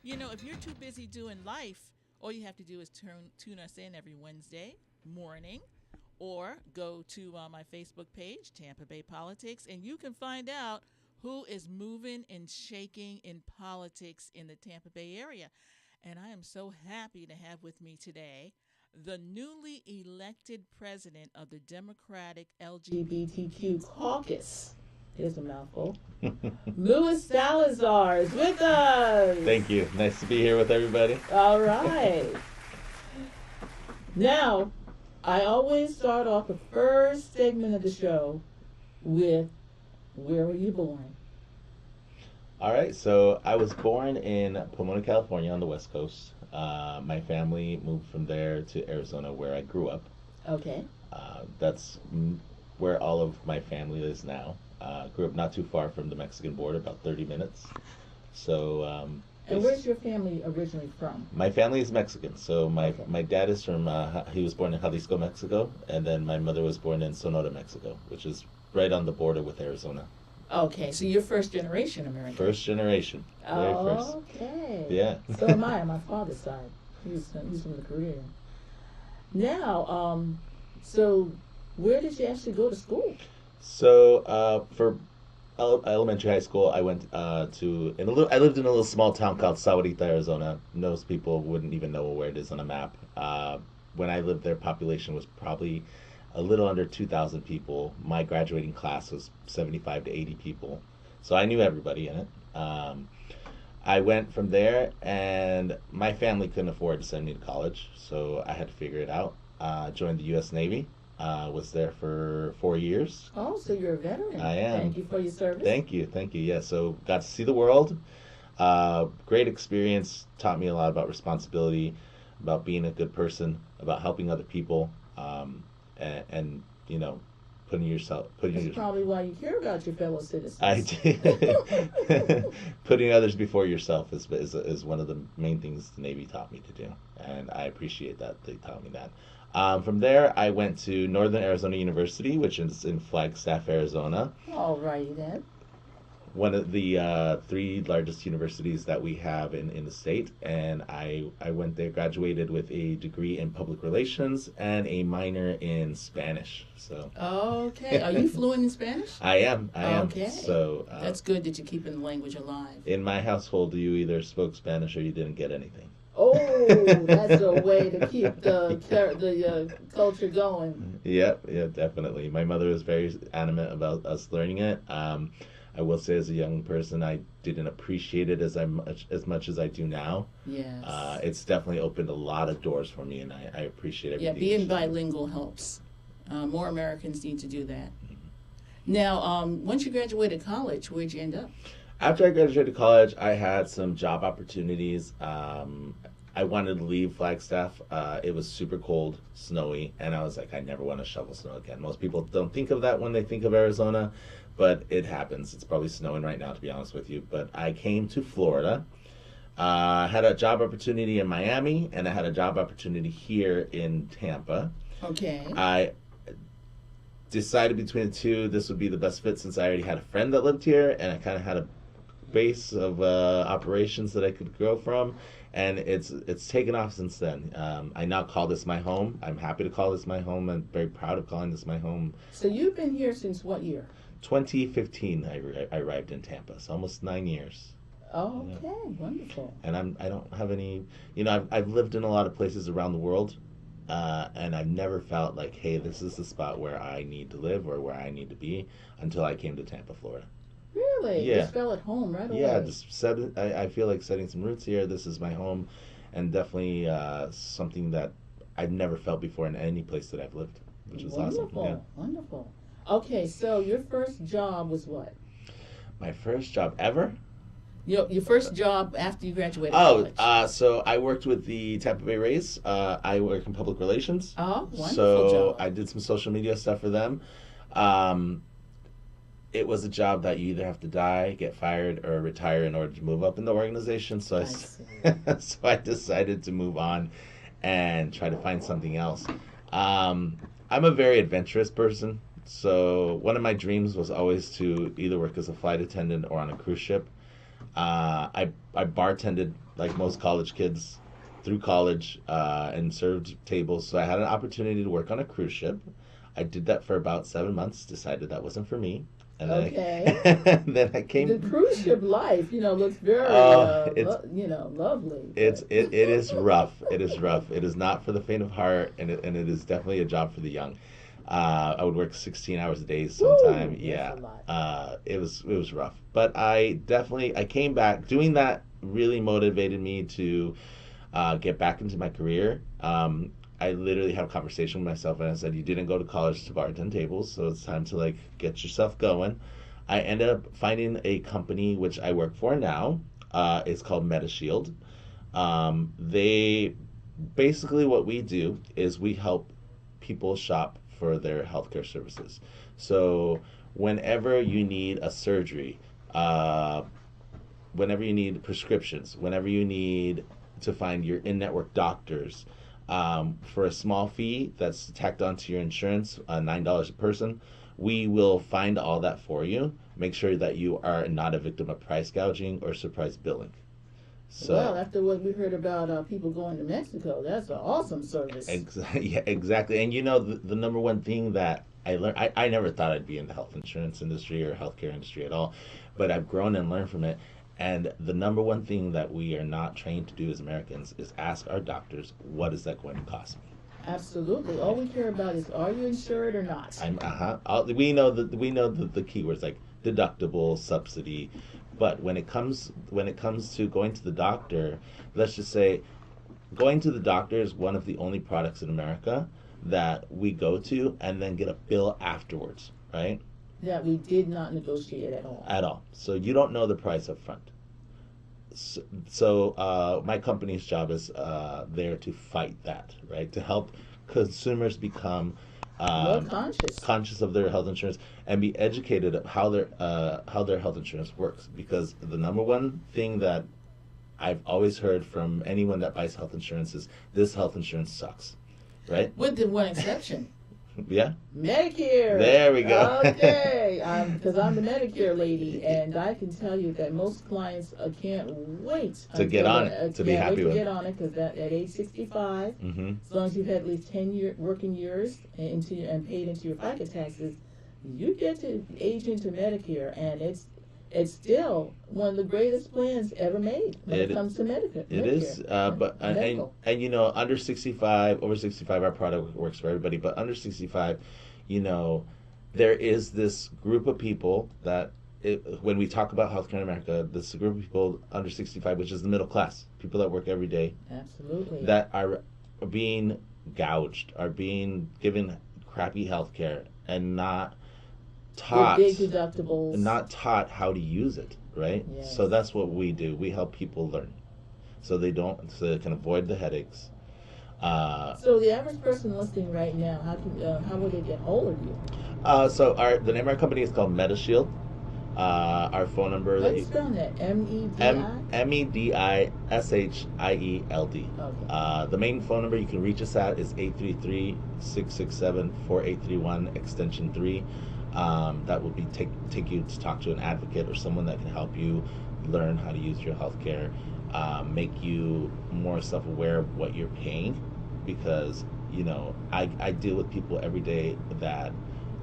If you're too busy doing life, all you have to do is tune us in every Wednesday morning or go to my Facebook page, Tampa Bay Politics, and you can find out who is moving and shaking in politics in the Tampa Bay area. And I am so happy to have with me today the newly elected president of the Democratic LGBTQ caucus. Here's a mouthful. Louis Salazar is with us. Thank you. Nice to be here with everybody. All right. Now, I always start off the first segment of the show with, where were you born? All right. So I was born in Pomona, California on the West Coast. My family moved from there to Arizona where I grew up. Okay. That's where all of my family is now. Grew up not too far from the Mexican border, about 30 minutes. So. And where's your family originally from? My family is Mexican. So my dad is from, he was born in Jalisco, Mexico, and then my mother was born in Sonora, Mexico, which is right on the border with Arizona. Okay, so you're first generation American. First generation. Very first. Okay. Yeah. So am I on my father's side. He's from the Caribbean. Now, so where did you actually go to school? So for elementary, high school, I went I lived in a little small town called Sahuarita, Arizona. Most people wouldn't even know where it is on a map. When I lived there, population was probably a little under 2,000 people. My graduating class was 75 to 80 people. So I knew everybody in it. I went from there, and my family couldn't afford to send me to college, so I had to figure it out. Joined the U.S. Navy. Was there for 4 years. Oh, so you're a veteran. I am. Thank you for your service. Thank you. Yeah, so got to see the world. Great experience. Taught me a lot about responsibility, about being a good person, about helping other people, and That's probably why you care about your fellow citizens. I did. Putting others before yourself is one of the main things the Navy taught me to do, and I appreciate that they taught me that. From there, I went to Northern Arizona University, which is in Flagstaff, Arizona. All righty then. One of the 3 largest universities that we have in the state. And I went there, graduated with a degree in public relations and a minor in Spanish. So. Okay. Are you fluent in Spanish? I am. Okay. So. That's good that you're keeping the language alive. In my household, you either spoke Spanish or you didn't get anything. Oh, that's a way to keep the culture going. Yep, definitely. My mother was very adamant about us learning it. I will say, as a young person, I didn't appreciate it as much as I do now. Yes. It's definitely opened a lot of doors for me, and I appreciate everything. Yeah, being bilingual helps. More Americans need to do that. Mm-hmm. Now, once you graduated college, where'd you end up? After I graduated college, I had some job opportunities. I wanted to leave Flagstaff. It was super cold, snowy, and I was like, I never want to shovel snow again. Most people don't think of that when they think of Arizona, but it happens. It's probably snowing right now, to be honest with you. But I came to Florida. I had a job opportunity in Miami, and I had a job opportunity here in Tampa. Okay. I decided between the two, this would be the best fit since I already had a friend that lived here, and I kind of had a base of operations that I could grow from, and it's taken off since then. I now call this my home. I'm happy to call this my home. I'm very proud of calling this my home. So you've been here since what year? 2015. I arrived in Tampa, so almost 9 years. Oh, okay, yeah. Wonderful. And I don't have any. I've lived in a lot of places around the world. And I've never felt like, hey, this is the spot where I need to live or where I need to be until I came to Tampa, Florida. Really? Yeah. Just felt at home right away? Yeah, I feel like setting some roots here. This is my home, and definitely something that I've never felt before in any place that I've lived, which is awesome. Yeah. Wonderful. Okay, so your first job was what? My first job ever? Your first job after you graduated college. So I worked with the Tampa Bay Rays. I work in public relations. Oh, wonderful so job. I did some social media stuff for them. It was a job that you either have to die, get fired, or retire in order to move up in the organization. So so I decided to move on and try to find something else. I'm a very adventurous person. So one of my dreams was always to either work as a flight attendant or on a cruise ship. I bartended like most college kids, through college and served tables. So I had an opportunity to work on a cruise ship. I did that for about 7 months. Decided that wasn't for me, and then Okay. then I The came. cruise ship life, looks very, It's lovely. it is rough. It is rough. It is not for the faint of heart, and it is definitely a job for the young. I would work 16 hours a day sometime. Woo, that's Yeah, a lot. it was rough. But I came back. Doing that really motivated me to get back into my career. I literally had a conversation with myself, and I said, "You didn't go to college to bartend tables, so it's time to like get yourself going." I ended up finding a company which I work for now. It's called MetaShield. They basically what we do is we help people shop for their healthcare services. So whenever you need a surgery, uh, whenever you need prescriptions, whenever you need to find your in-network doctors, for a small fee that's tacked onto your insurance, $9 a person, we will find all that for you. Make sure that you are not a victim of price gouging or surprise billing. Well, So, after what we heard about people going to Mexico, that's an awesome service. yeah, exactly. And the number one thing that I learned, I never thought I'd be in the health insurance industry or healthcare industry at all, but I've grown and learned from it. And the number one thing that we are not trained to do as Americans is ask our doctors, what is that going to cost me? Absolutely. All we care about is, are you insured or not? I'm we know the keywords like deductible, subsidy, but when it comes to going to the doctor, let's just say going to the doctor is one of the only products in America that we go to and then get a bill afterwards, right? That we did not negotiate at all. At all. So you don't know the price up front. So my company's job is there to fight that, right? To help consumers become More um, conscious. conscious of their health insurance and be educated of how their health insurance works. Because the number one thing that I've always heard from anyone that buys health insurance is this health insurance sucks, right? With the one exception. Yeah. Medicare. There we go. Okay, because I'm the Medicare lady, and I can tell you that most clients can't wait To get on it, to be happy with to it. get on it, because at age 65, Mm-hmm. as long as you've had at least 10 working years and paid into your FICA taxes, you get to age into Medicare, and it's still one of the greatest plans ever made when it comes to Medicare. It is, but under 65, over 65, our product works for everybody. But under 65, there is this group of people that, when we talk about healthcare in America, this group of people under 65, which is the middle class, people that work every day, Absolutely. that are being gouged, are being given crappy healthcare, and not taught, With big deductibles. not taught how to use it, right? Yes. So that's what we do. We help people learn, so they can avoid the headaches. So the average person listening right now, how will they get hold of you? So the name of our company is called MetaShield. Our phone number How do you spell that? MEDISHIELD. Okay. The main phone number you can reach us at is 833-667-4831 extension 3. That will be take you to talk to an advocate or someone that can help you learn how to use your healthcare, make you more self-aware of what you're paying, because I deal with people every day that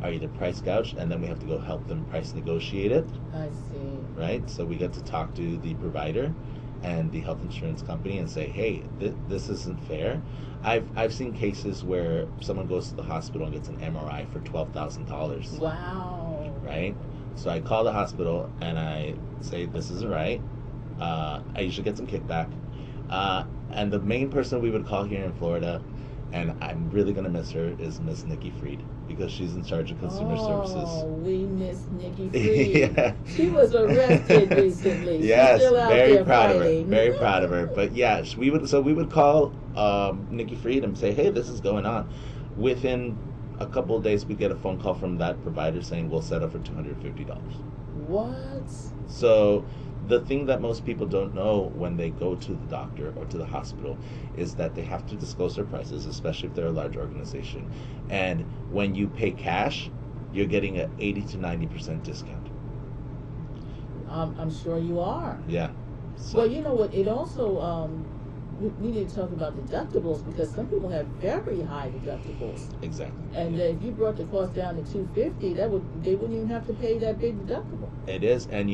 are either price gouged, and then we have to go help them price negotiate it, I see. right? So we get to talk to the provider and the health insurance company and say, hey, this isn't fair. I've seen cases where someone goes to the hospital and gets an MRI for $12,000. Wow. Right? So I call the hospital and I say, this isn't right. I usually get some kickback. And the main person we would call here in Florida, and I'm really going to miss her, is Miss Nikki Freed, because she's in charge of consumer services. Oh, we miss Nikki Freed. Yeah. She was arrested recently. Yes, She's still out very there proud fighting. of her. Very proud of her. But yeah, we would call Nikki Freed and say, hey, this is going on. Within a couple of days, we get a phone call from that provider saying we'll settle for $250. What? So the thing that most people don't know when they go to the doctor or to the hospital is that they have to disclose their prices, especially if they're a large organization. And when you pay cash, you're getting an 80 to 90% discount. I'm sure you are. Yeah. So, Well, you know what? It also we need to talk about deductibles because some people have very high deductibles. exactly. And Yeah. if you brought the cost down to $250, they wouldn't even have to pay that big deductible. It is, and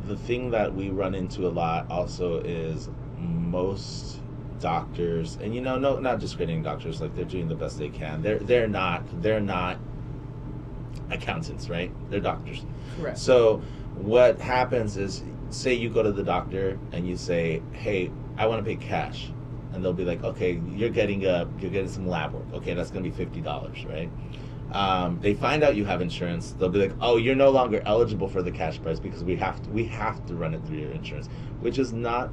the thing that we run into a lot also is most doctors, and no, not discrediting doctors, like they're doing the best they can. They're not accountants, right? They're doctors. Correct. So what happens is, say you go to the doctor and you say, "Hey, I want to pay cash," and they'll be like, "Okay, you're getting some lab work. Okay, that's going to be $50, right?" They find out you have insurance. They'll be like, "Oh, you're no longer eligible for the cash price because we have to run it through your insurance," which is not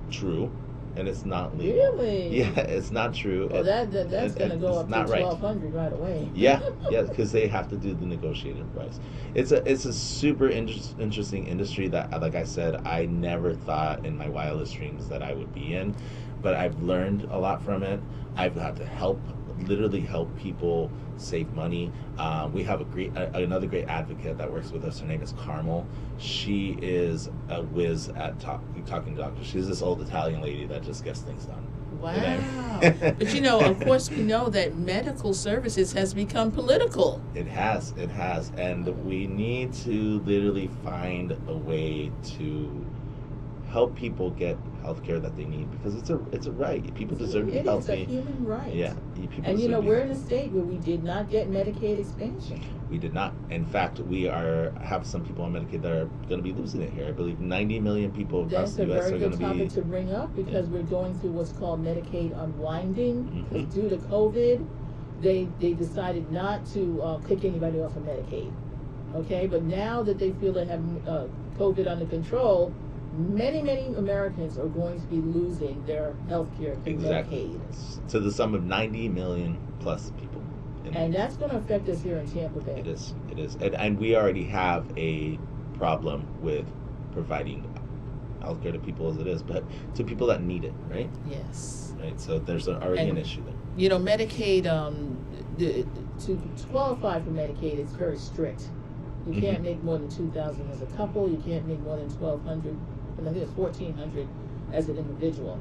true, and it's not legal. Really? Yeah, it's not true. Well, that's going to go up to not right. $1,200 right away. Yeah, because they have to do the negotiated price. It's a super interesting industry that, like I said, I never thought in my wildest dreams that I would be in, but I've learned a lot from it. I've had to literally help people save money. We have another great advocate that works with us. Her name is Carmel. She is a whiz at talking to doctors. She's this old Italian lady that just gets things done. Wow. But of course, we know that medical services has become political. It has, and we need to literally find a way to help people get health care that they need because it's a right. People deserve to be healthy. It's a human right. Yeah, and we're in a state where we did not get Medicaid expansion. We did not. In fact, we have some people on Medicaid that are going to be losing it here. I believe 90 million people across the U.S. are going to be. That's a very good topic to bring up because we're going through what's called Medicaid unwinding. Because due to COVID, they decided not to kick anybody off of Medicaid. Okay, but now that they feel they have COVID under control, many Americans are going to be losing their health care through Medicaid. To the sum of 90 million plus people. And that's going to affect us here in Tampa Bay. It is. And we already have a problem with providing health care to people as it is, but to people that need it, right? Yes. Right, so there's already an issue there. Medicaid, to qualify for Medicaid, it's very strict. You can't make more than $2,000 as a couple. You can't make more than $1,200. I think it's $1,400 as an individual.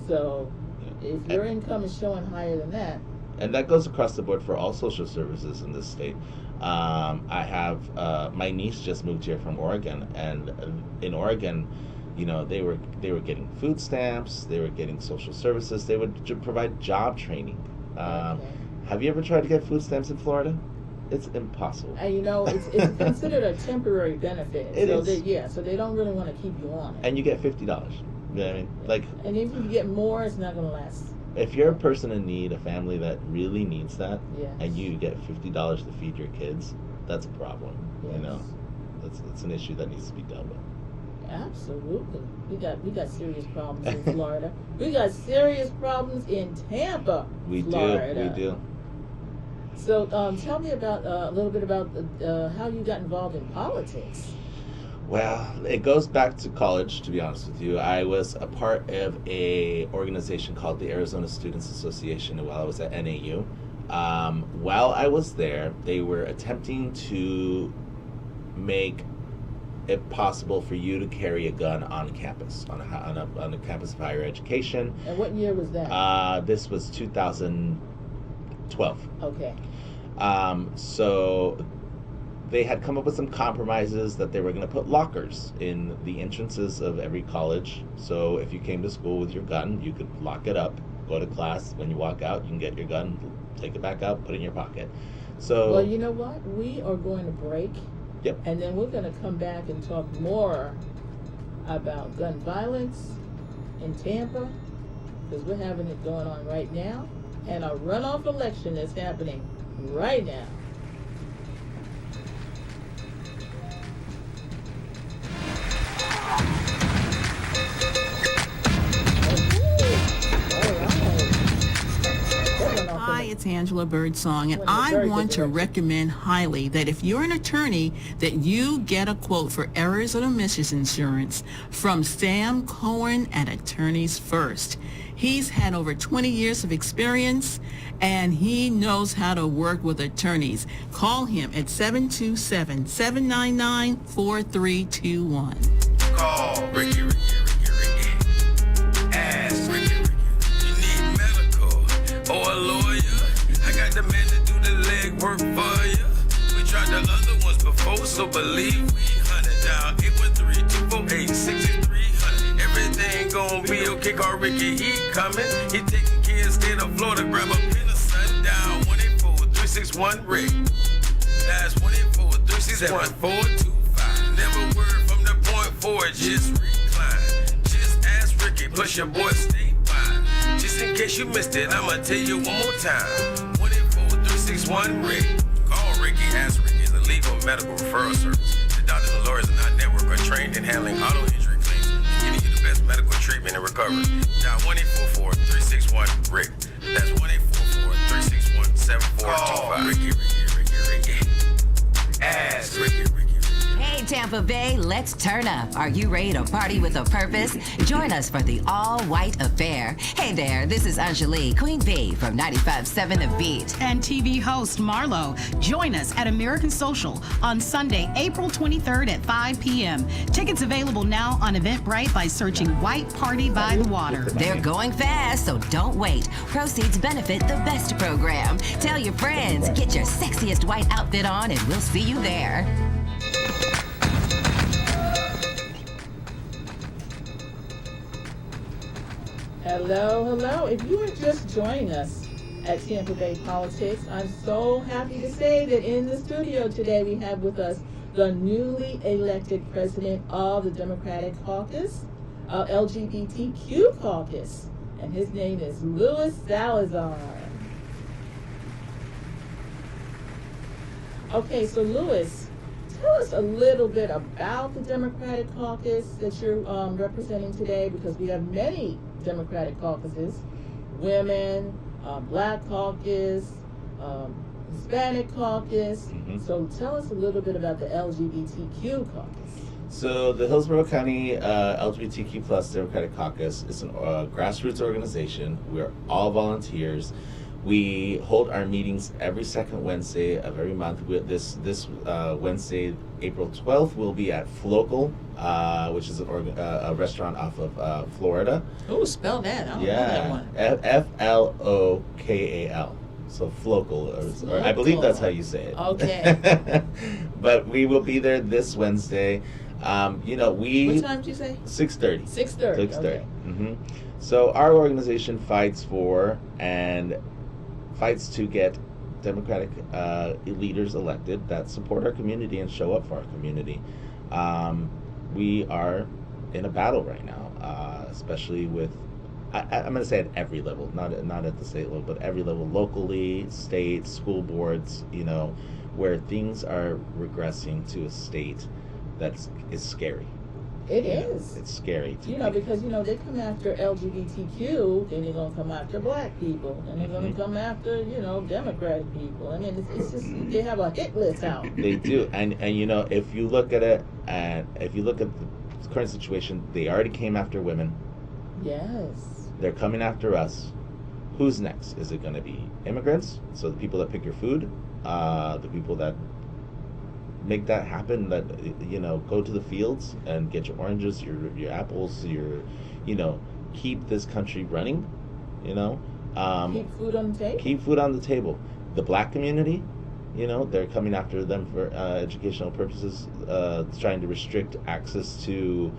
So if your income is showing higher than that. And that goes across the board for all social services in this state. I have my niece just moved here from Oregon, and in Oregon, they were getting food stamps, they were getting social services, they would provide job training. Have you ever tried to get food stamps in Florida? It's impossible. And it's considered a temporary benefit. It is. So they don't really want to keep you on it. And you get $50. You know what I mean? And if you get more, it's not going to last. If you're a person in need, a family that really needs that, yes. and you get $50 to feed your kids, that's a problem. Yes. That's an issue that needs to be dealt with. Absolutely. We got serious problems in Florida. We got serious problems in Tampa, Florida. We do. So tell me about a little bit about how you got involved in politics. Well, it goes back to college, to be honest with you. I was a part of a organization called the Arizona Students Association while I was at NAU. While I was there, they were attempting to make it possible for you to carry a gun on campus, on a campus of higher education. And what year was that? This was 2012. Okay. So they had come up with some compromises that they were going to put lockers in the entrances of every college. So if you came to school with your gun, you could lock it up, go to class. When you walk out, you can get your gun, take it back out, put it in your pocket. So, well, you know what? We are going to break. Yep. And then we're going to come back and talk more about gun violence in Tampa, because we're having it going on right now, and a runoff election is happening right now. Hi, it's Angela Birdsong, and I want to recommend highly that if you're an attorney, that you get a quote for errors and omissions insurance from Sam Cohen at Attorneys First. He's had over 20 years of experience, and he knows how to work with attorneys. Call him at 727-799-4321. Call Ricky. Ask Ricky. You need medical or a lawyer? I got the man to do the legwork for you. We tried the other ones before, so believe me. 100 down 813-248-6300. Everything gon' be okay. Call Ricky, he coming. He taking care of state of Florida. Grab a pen or sundown. 184-361-RICK. That's 184-361-425. Never word from the point forward, just recline. Just ask Ricky, plus your boy stay by. Just in case you missed it, I'ma tell you one more time. 184-361-RICK. Call Ricky, ask Ricky. It's a legal medical referral service. The doctors and lawyers in our network are trained in handling auto injury claims and getting you the best medical treatment and recovery. Dial 1-844-361-RICK. That's 1-844-361-7425. Ricky. Ask Ricky. Hey, Tampa Bay, let's turn up. Are you ready to party with a purpose? Join us for the all-white affair. Hey there, this is Anjali, Queen Bee from 95.7 The Beat. And TV host Marlo. Join us at American Social on Sunday, April 23rd at 5 p.m. Tickets available now on Eventbrite by searching White Party by the Water. They're going fast, so don't wait. Proceeds benefit the best program. Tell your friends, get your sexiest white outfit on, and we'll see you there. Hello. If you are just joining us at Tampa Bay Politics, I'm so happy to say that in the studio today we have with us the newly elected president of the Democratic Caucus, LGBTQ Caucus, and his name is Luis Salazar. Okay, so Luis, tell us a little bit about the Democratic Caucus that you're representing today, because we have many Democratic caucuses: women, Black Caucus, Hispanic Caucus. So tell us a little bit about the LGBTQ Caucus. So the Hillsborough County LGBTQ plus Democratic Caucus is a grassroots organization. We're all volunteers. We hold our meetings every second Wednesday of every month. This Wednesday, April 12th, we'll be at Flocal, which is a restaurant off of Florida. Oh, spell that. I don't know that one. Flokal. So Flocal, or I believe that's how you say it. Okay. But we will be there this Wednesday. What time did you say? 6:30. 6:30. 6:30. Okay. So our organization fights to get Democratic leaders elected that support our community and show up for our community. We are in a battle right now, especially with, I'm going to say at every level, not at the state level, but every level, locally, state, school boards, where things are regressing to a state that is scary. It is. It's scary. Because they come after LGBTQ, then they're going to come after Black people, and they're going to come after, Democratic people. I mean, it's just, they have a hit list out. They do. And if you look at it, and if you look at the current situation, they already came after women. Yes. They're coming after us. Who's next? Is it going to be immigrants? So the people that pick your food, the people that make that happen, that go to the fields and get your oranges, your apples, keep this country running, keep food on the table. Keep food on the table. The Black community, they're coming after them for educational purposes, trying to restrict access to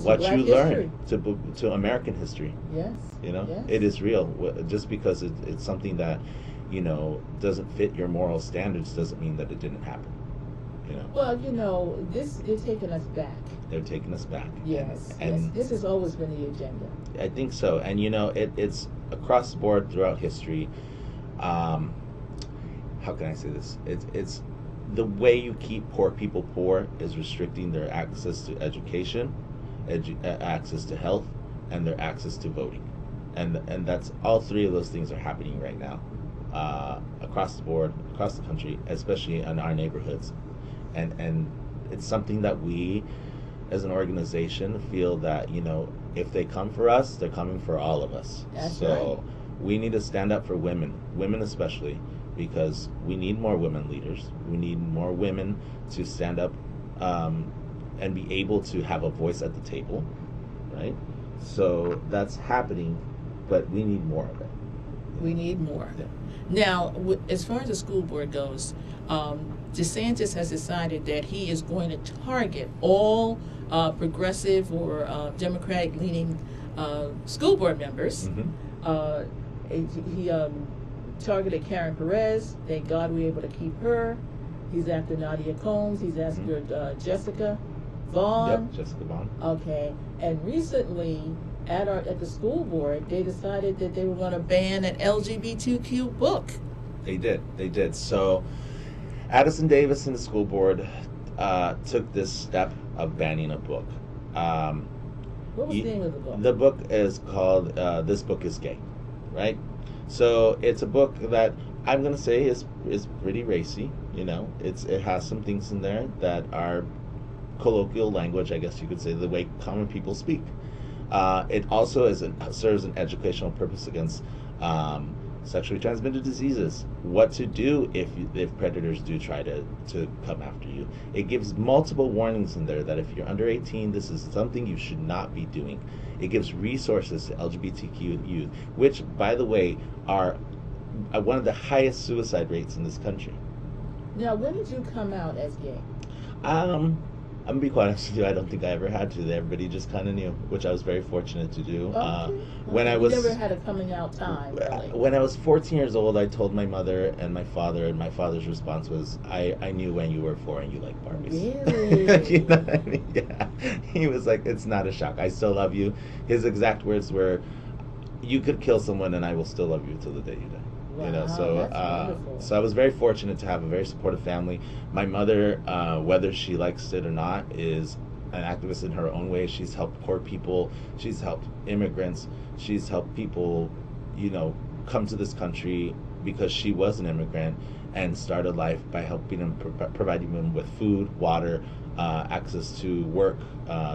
what you learn, to American history. Yes. Yes. It is real. Just because it's something that doesn't fit your moral standards doesn't mean that it didn't happen. Well, they're taking us back. They're taking us back. Yes. And this has always been the agenda. I think so. And it's across the board throughout history. How can I say this? It's the way you keep poor people poor is restricting their access to education, access to health, and their access to voting. And that's all three of those things are happening right now, across the board, across the country, especially in our neighborhoods. And it's something that we, as an organization, feel that, if they come for us, they're coming for all of us. That's right. right. We need to stand up for women especially, because we need more women leaders. We need more women to stand up and be able to have a voice at the table, right? So that's happening, but we need more of it. We need more. Yeah. Now, as far as the school board goes, DeSantis has decided that he is going to target all progressive or Democratic-leaning school board members. He targeted Karen Perez. Thank God we were able to keep her. He's after Nadia Combs. He's after Jessica Vaughn. Yep, Jessica Vaughn. Okay. And recently, at the school board, they decided that they were going to ban an LGBTQ book. They did. So Addison Davis and the school board took this step of banning a book. What was the name of the book? The book is called This Book is Gay, right? So it's a book that I'm going to say is pretty racy. You know, it has some things in there that are colloquial language, I guess you could say, the way common people speak. It also serves an educational purpose against sexually transmitted diseases. What to do if predators do try to come after you. It gives multiple warnings in there that if you're under 18, this is something you should not be doing. It gives resources to LGBTQ youth, which, by the way, are one of the highest suicide rates in this country. Now, when did you come out as gay? I'm gonna be quite honest with you. I don't think I ever had to. Everybody just kind of knew, which I was very fortunate to do. When I was never had a coming out time. Really. When I was 14 years old, I told my mother and my father, and my father's response was, "I knew when you were 4 and you like Barbies." Really? You know what I mean? Yeah. He was like, "It's not a shock. I still love you." His exact words were, "You could kill someone, and I will still love you till the day you die." Wow, you know, that's so I was very fortunate to have a very supportive family. My mother, whether she likes it or not, is an activist in her own way. She's helped poor people. She's helped immigrants. She's helped people, you know, come to this country because she was an immigrant and start a life by helping them, providing them with food, water, access to work,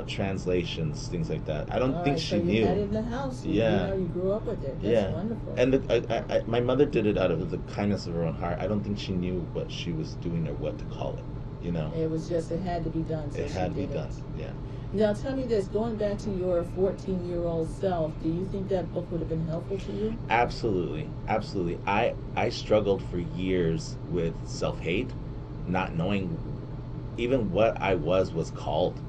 translations, things like that. I don't think she knew. You had it in the house. Yeah. You grew up with it. That's wonderful. And my mother did it out of the kindness of her own heart. I don't think she knew what she was doing or what to call it. You know. It was just, it had to be done. So it had to be done. Yeah. Now tell me this, going back to your 14-year-old self, do you think that book would have been helpful to you? Absolutely. I struggled for years with self-hate, not knowing even what I was called.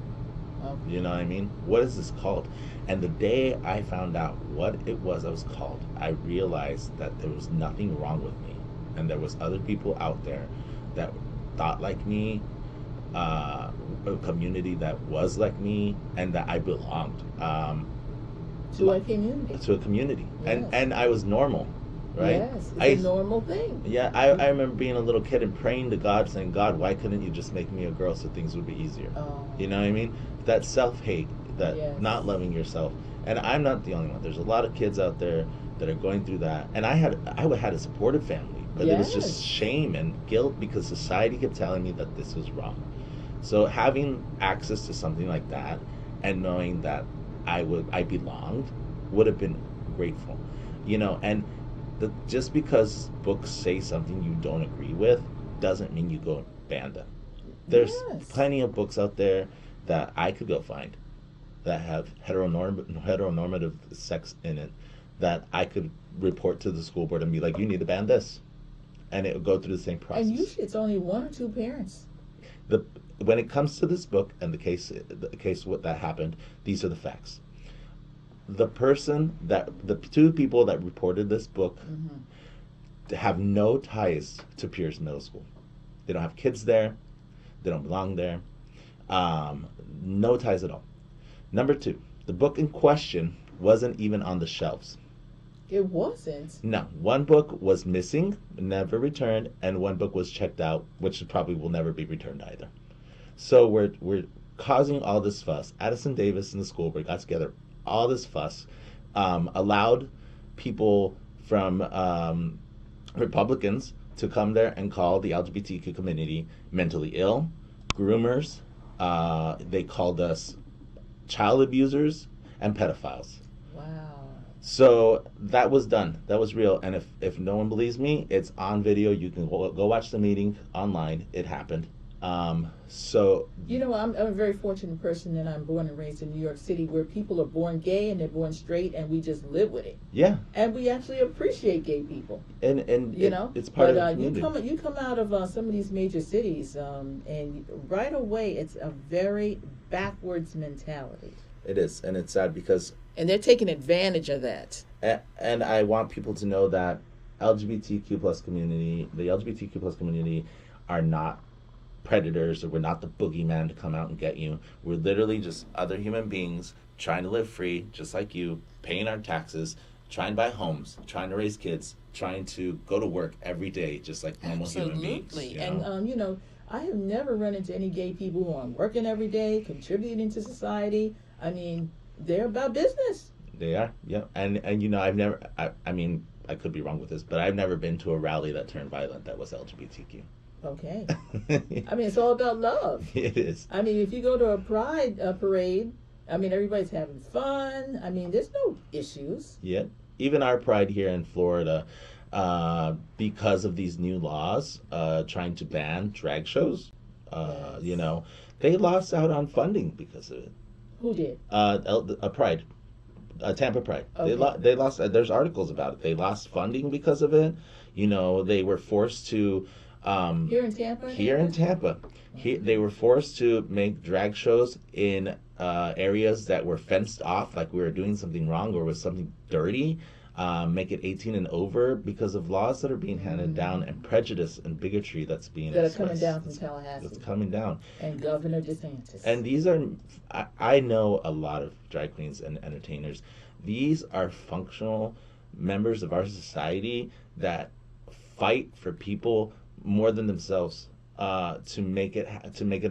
Okay. You know what I mean? What is this called? And the day I found out what it was I was called, I realized that there was nothing wrong with me. And there was other people out there that thought like me, a community that was like me, and that I belonged. To a community. To a community. Yes. And I was normal. Right? Yes, it's a normal thing. Yeah, I remember being a little kid and praying to God, saying, "God, why couldn't you just make me a girl so things would be easier?" Oh. You know what I mean? That self-hate, that not loving yourself. And I'm not the only one. There's a lot of kids out there that are going through that. And I had a supportive family, but it was just shame and guilt because society kept telling me that this was wrong. So having access to something like that and knowing that I belonged would have been grateful. You know, and just because books say something you don't agree with doesn't mean you go ban them. There's plenty of books out there that I could go find that have heteronormative sex in it that I could report to the school board and be like, you need to ban this. And it would go through the same process. And usually it's only one or two parents. When it comes to this book and the case what that happened, these are the facts. The two people that reported this book have no ties to Pierce Middle School. They don't have kids there. They don't belong there. No ties at all. Number two, the book in question wasn't even on the shelves. It wasn't? No. One book was missing, never returned, and one book was checked out, which probably will never be returned either. So we're causing all this fuss. Addison Davis and the school board got together, all this fuss, allowed people from Republicans to come there and call the LGBTQ community mentally ill, groomers. They called us child abusers and pedophiles. Wow. So that was done. That was real. And if no one believes me, it's on video. You can go watch the meeting online. It happened. So You know, I'm a very fortunate person that I'm born and raised in New York City, where people are born gay and they're born straight, and we just live with it. yeah, And we actually appreciate gay people. and You know, it's part but of the community. you come out of some of these major cities, and right away it's a very backwards mentality, It is, and it's sad because, and they're taking advantage of that. and I want people to know that LGBTQ plus community, the LGBTQ plus community, are not predators, or we're not the boogeyman to come out and get you. We're literally just other human beings trying to live free, just like you, paying our taxes, trying to buy homes, trying to raise kids, trying to go to work every day, just like normal human beings. Absolutely, You know? and you know, I have never run into any gay people who are working every day, contributing to society. I mean, they're about business. They are, yeah. And you know, I mean, I could be wrong with this, but I've never been to a rally that turned violent that was LGBTQ. Okay. I mean, it's all about love. It is. I mean, if you go to a pride parade, I mean, everybody's having fun. I mean, there's no issues. Yeah. Even our pride here in Florida, because of these new laws, trying to ban drag shows, Yes. you know, they lost out on funding because of it. Who did? Pride. Tampa Pride. Okay. They lost. There's articles about it. They lost funding because of it. You know, they were forced to. Here in Tampa? Here in Tampa, they were forced to make drag shows in areas that were fenced off, like we were doing something wrong or was something dirty. Make it 18 and over because of laws that are being handed down and prejudice and bigotry that's being That are expressed. coming down from Tallahassee. That's coming down. And Governor DeSantis. And these are, I know a lot of drag queens and entertainers. These are functional members of our society that fight for people more than themselves, to make it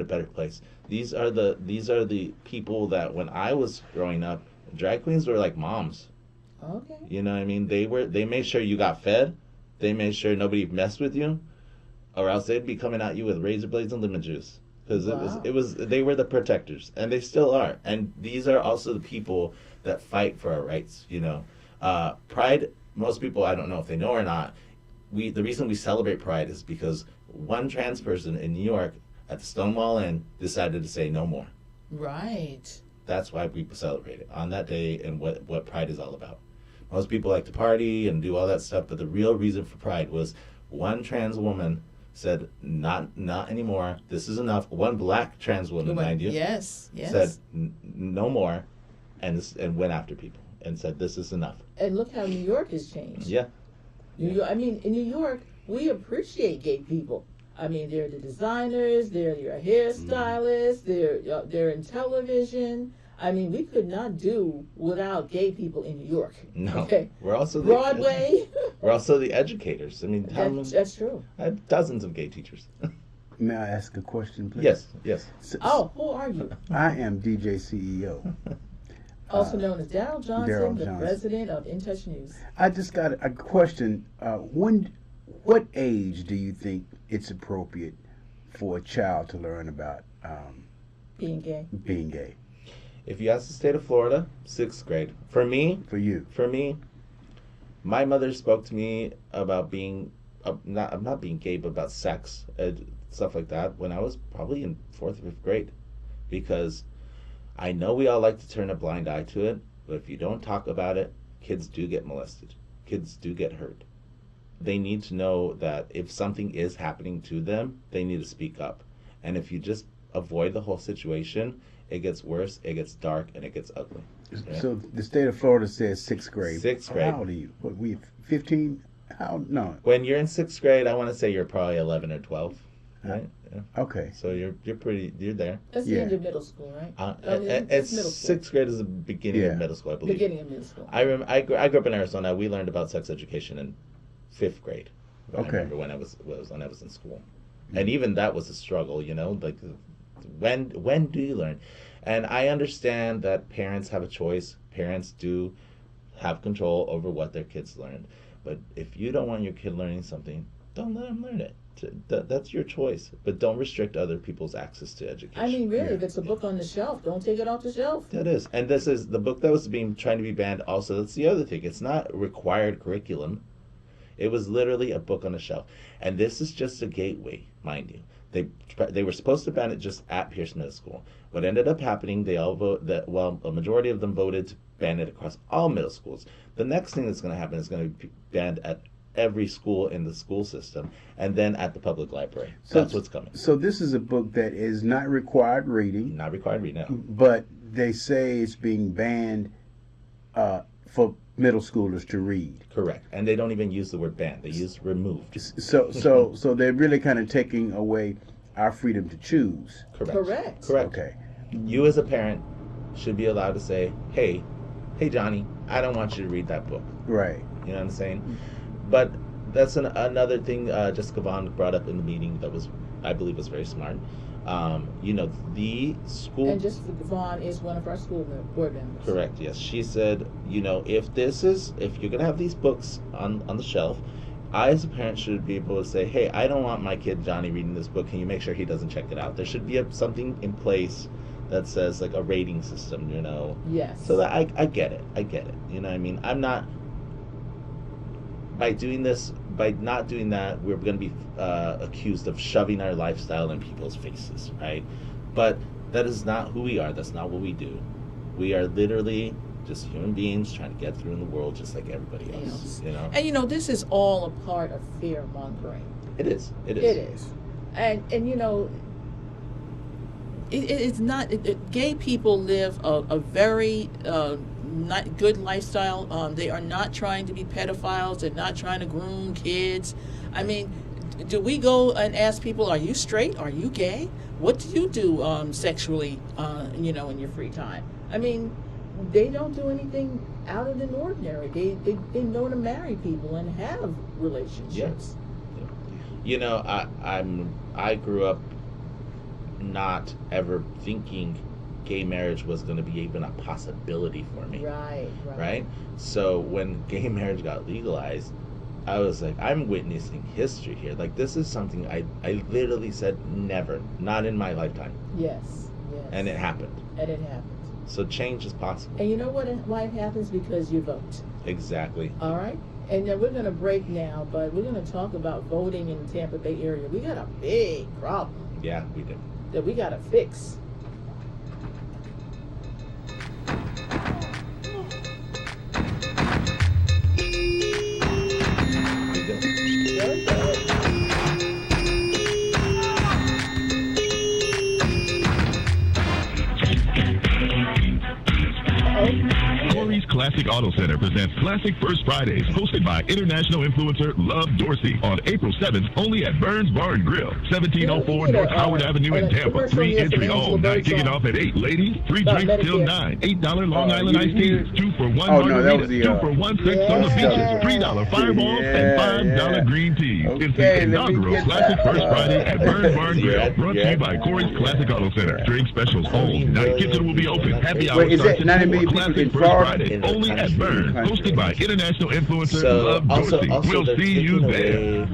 a better place. These are the people that when I was growing up, drag queens were like moms. Okay. You know what I mean? They made sure you got fed. They made sure nobody messed with you, or else they'd be coming at you with razor blades and lemon juice. Because Wow. they were the protectors, and they still are. And these are also the people that fight for our rights. You know, Pride. Most people, I don't know if they know or not. The reason we celebrate Pride is because one trans person in New York at the Stonewall Inn decided to say no more. Right. That's why we celebrate it on that day and what Pride is all about. Most people like to party and do all that stuff, but the real reason for Pride was one trans woman said, not anymore, this is enough. One black trans woman, mind you, Yes. said no more, and went after people and said, this is enough. And look how New York has changed. Yeah. I mean, in New York, we appreciate gay people. I mean, they're the designers, they're your hairstylists, they're in television. I mean, we could not do without gay people in New York. No. Okay. We're also Broadway. We're also the educators. I mean, That's true. I have dozens of gay teachers. May I ask a question, please? Yes. Oh, who are you? I am DJ CEO. Also known as Daryl Johnson, Daryl the Johnson. president of In Touch News. I just got a question. What age do you think it's appropriate for a child to learn about Being gay. being gay? If you ask the state of Florida, 6th grade. For me, For you? my mother spoke to me about being not being gay, but about sex and stuff like that when I was probably in 4th or 5th grade, because I know we all like to turn a blind eye to it, but if you don't talk about it, kids do get molested. Kids do get hurt. They need to know that if something is happening to them, they need to speak up. And if you just avoid the whole situation, it gets worse, it gets dark, and it gets ugly. Right? So the state of Florida says 6th grade. 6th grade. How old are you? What, we 15? How? No. When you're in 6th grade, I want to say you're probably 11 or 12, right? Yeah. Okay. So you're there. That's the Yeah. end of middle school, right? It's middle school. 6th grade is the beginning Yeah. of middle school, I believe. Beginning of middle school. I grew up in Arizona. We learned about sex education in 5th grade. I Okay. remember when I was in school, and even that was a struggle. You know, like when do you learn? And I understand that parents have a choice. Parents do have control over what their kids learn. But if you don't want your kid learning something, don't let them learn it. That's your choice. But don't restrict other people's access to education. I mean, really, Yeah. if it's a book on the shelf, don't take it off the shelf. That is. And this is the book that was trying to be banned also. That's the other thing. It's not required curriculum. It was literally a book on a shelf. And this is just a gateway. mind you. They were supposed to ban it just at Pierce Middle School. What ended up happening, they all a majority of them voted to ban it across all middle schools. The next thing that's going to happen is going to be banned at every school in the school system, and then at the public library. So that's what's coming. So this is a book that is not required reading. Not required reading, no. But they say it's being banned for middle schoolers to read. Correct. And they don't even use the word banned. They use removed. So they're really kind of taking away our freedom to choose. Correct. Okay. You as a parent should be allowed to say, hey Johnny, I don't want you to read that book. Right. You know what I'm saying? But that's another thing Jessica Vaughn brought up in the meeting that I believe was very smart. The school... And Jessica Vaughn is one of our school board members. Correct, yes. She said, if you're going to have these books on the shelf, I as a parent should be able to say, hey, I don't want my kid Johnny reading this book. Can you make sure he doesn't check it out? There should be something in place that says like a rating system, Yes. So that I get it. You know what I mean? I'm not... By not doing that, we're going to be accused of shoving our lifestyle in people's faces, right? But that is not who we are. That's not what we do. We are literally just human beings trying to get through in the world just like everybody else. And this is all a part of fear mongering. It is. And it's not. Gay people live a very not good lifestyle. They are not trying to be pedophiles. They're not trying to groom kids. I mean, do we go and ask people, are you straight? Are you gay? What do you do sexually, in your free time? I mean, they don't do anything out of the ordinary. They know to marry people and have relationships. Yeah. I grew up not ever thinking gay marriage was going to be even a possibility for me. Right? So when gay marriage got legalized, I was like, I'm witnessing history here. Like, this is something I literally said never, not in my lifetime. Yes. And it happened. So change is possible. And you know why it happens? Because you vote. Exactly. All right? And then we're going to break now, but we're going to talk about voting in the Tampa Bay area. We got a big problem. Yeah, we do. That we got to fix. Classic Auto Center presents Classic First Fridays, hosted by international influencer Love Dorsey on April 7th, only at Burns Bar and Grill, 1704 North Howard Avenue in Tampa. Free entry all night, kicking off at 8. Ladies, free drinks till 9. $8 Long Island iced teas, 2 for 1 margarita, 2 for 1 sex on the beaches, $3 fireballs, and $5 green teas. It's the inaugural Classic First Friday at Burns Bar and Grill, brought to you by Corey's Classic Auto Center. Drink specials all night. Kitchen will be open. Happy hour starts at 4. Classic First Friday. Only at Burn, hosted by international influencer Love Dorsey. We'll see you there.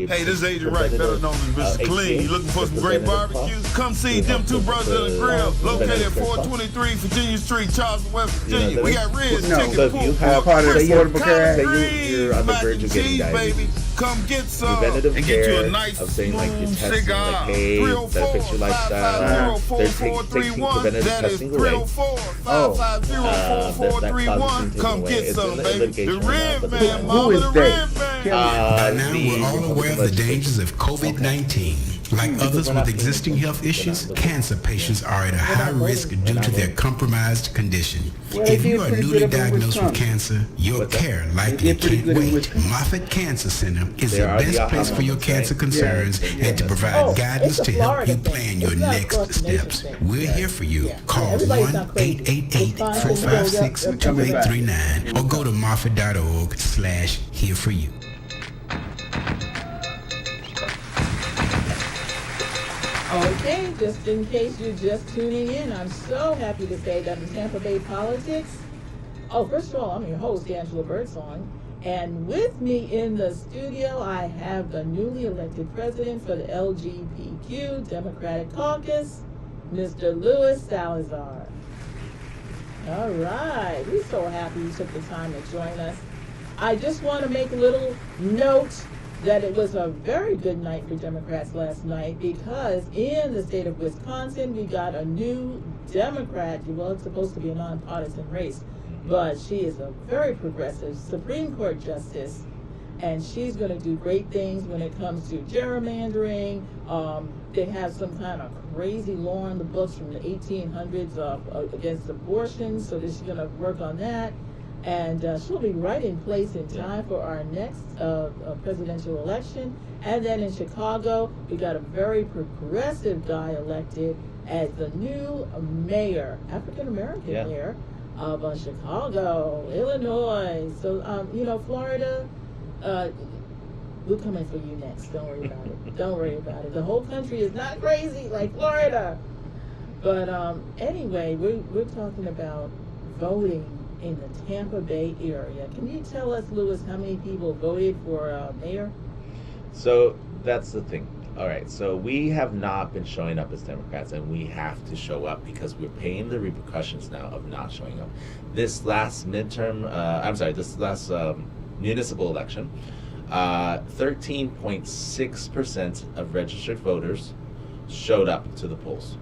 Hey, this is Agent Wright, better known as Mr. Clean. You looking for some great barbecue? Come see them two brothers in the grill, located at 423 Virginia Street, Charleston, West Virginia. We got ribs, chicken, pork, part of the collard you're on the mac verge and of getting cheese, diabetes. baby. Come get some Preventative and get you care a nice of saying like you're smooth testing cigar. like, hey, that fits your lifestyle. They're taking preventative That is testing away. 304-550-4331. Come get It's some, in baby. litigation The right now, Red but Man, Who mama, is the they? Red Man. By now, we're all the aware of the dangers of COVID-19. Like others with existing health issues, cancer patients are at a high risk due to their compromised condition. If you are newly diagnosed with cancer, your care likely can't wait. Moffitt Cancer Center is the best place for your cancer concerns and to provide guidance to help you plan your next steps. We're here for you. Call 1-888-456-2839 or go to moffitt.org/here-for-you. Okay, just in case you're just tuning in, I'm so happy to say that in Tampa Bay politics, first of all, I'm your host, Angela Birdsong, and with me in the studio, I have the newly elected president for the LGBTQ Democratic Caucus, Mr. Louis Salazar. All right, we're so happy you took the time to join us. I just want to make a little note that it was a very good night for Democrats last night, because in the state of Wisconsin, we got a new Democrat. Well, it's supposed to be a nonpartisan race, but she is a very progressive Supreme Court justice, and she's going to do great things when it comes to gerrymandering. They have some kind of crazy law in the books from the 1800s against abortion, so that she's going to work on that. And she'll be right in place in time for our next presidential election. And then in Chicago, we got a very progressive guy elected as the new mayor, African-American mayor of Chicago, Illinois. So, Florida, we're coming for you next. Don't worry about it. Don't worry about it. The whole country is not crazy like Florida. But anyway, we're talking about voting in the Tampa Bay area. Can you tell us, Lewis, how many people voted for mayor? So that's the thing. All right, so we have not been showing up as Democrats, and we have to show up because we're paying the repercussions now of not showing up. This last municipal election, 13.6% of registered voters showed up to the polls.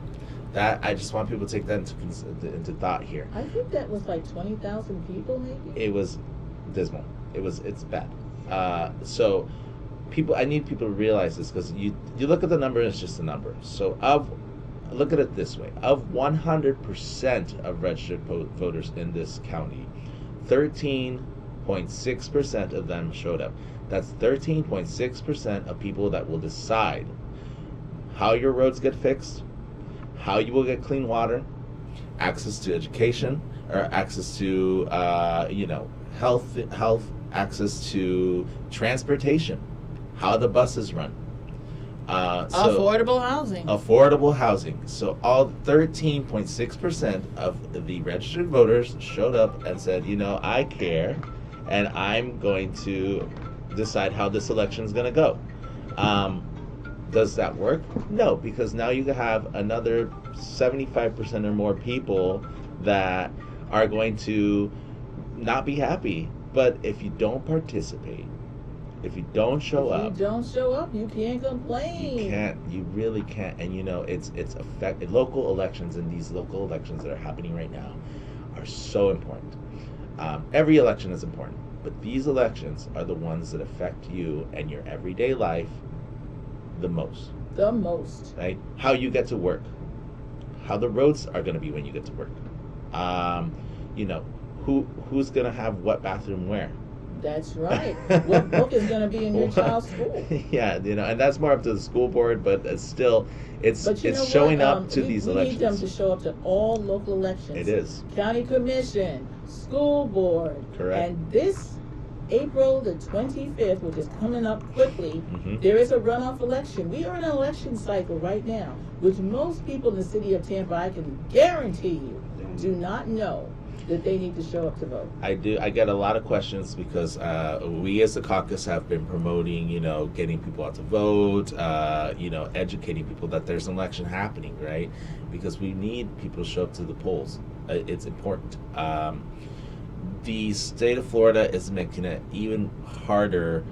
That, I just want people to take that into thought here. I think that was like 20,000 people, maybe. It was dismal. It's bad. So I need people to realize this, because you look at the number and it's just a number. So look at it this way: of 100% of registered voters in this county, 13.6% of them showed up. That's 13.6% of people that will decide how your roads get fixed, how you will get clean water, access to education, or access to health, access to transportation, how the buses run, affordable housing. Affordable housing. So all 13.6% of the registered voters showed up and said, I care, and I'm going to decide how this election is going to go. Does that work? No, because now you have another 75% or more people that are going to not be happy. But if you don't participate, if you don't show up, you can't complain. You really can't. And it's local elections, and these local elections that are happening right now are so important. Every election is important, but these elections are the ones that affect you and your everyday life the most. Right? How you get to work, how the roads are going to be when you get to work. Who's going to have what bathroom where. That's right. What book is going to be in your child's school? Yeah, and that's more up to the school board, but it's showing up to these elections. We need them to show up to all local elections. It is. County commission, school board. Correct. And this April the 25th, which is coming up quickly, there is a runoff election. We are in an election cycle right now, which most people in the city of Tampa, I can guarantee you, do not know that they need to show up to vote. I do. I get a lot of questions because we as the caucus have been promoting, getting people out to vote, educating people that there's an election happening, right? Because we need people to show up to the polls. It's important. The state of Florida is making it even harder